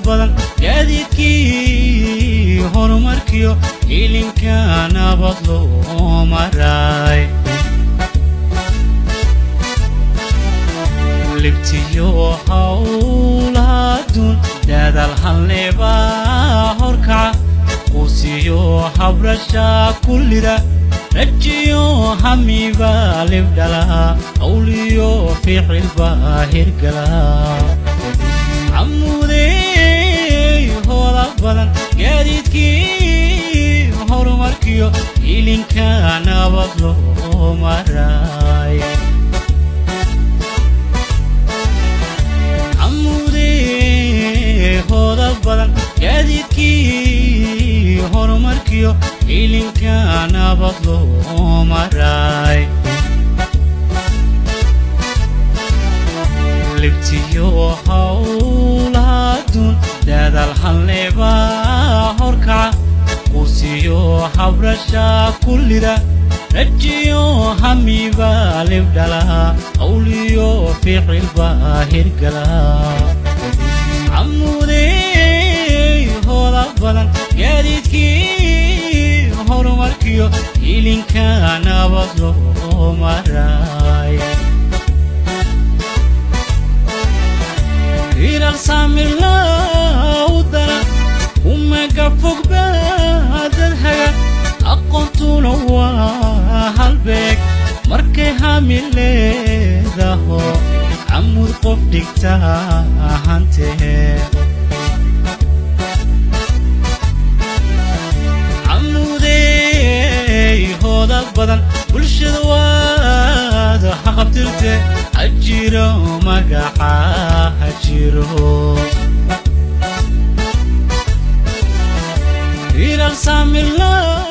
badan gaadiidkii horumarkiyo ilinka nabad loo maray libtiyo hawlaadun dadaal halneba horkaca quusiyo habrasha kullida rajiyo hamiba libdhala hawliyo ficilba hirgala عمودي هولا بدن gaadiidkii horumarkiyo ilinka nabad loo maray عمودي هولا بدن gaadiidkii horumarkiyo ilinka nabad loo maray libtiyo hawlaadun dadaal halneba horkaca quusiyo habrasha kullida rajiyo hamiba libdhala hawliyo ficilba hirgala عمودي هولا بدن gaadiidkii horumarkiyo ilinka nabad loo maray إرسام الله ودنا وما قفوك بهذا الحاجة أقنطون وهالبيك مركي هامل ذاهو عمود قفلك تاهانته عمودي هودا بدن بلشد واد حقبترته أجيرو مقاحا أجيرو إرسام الله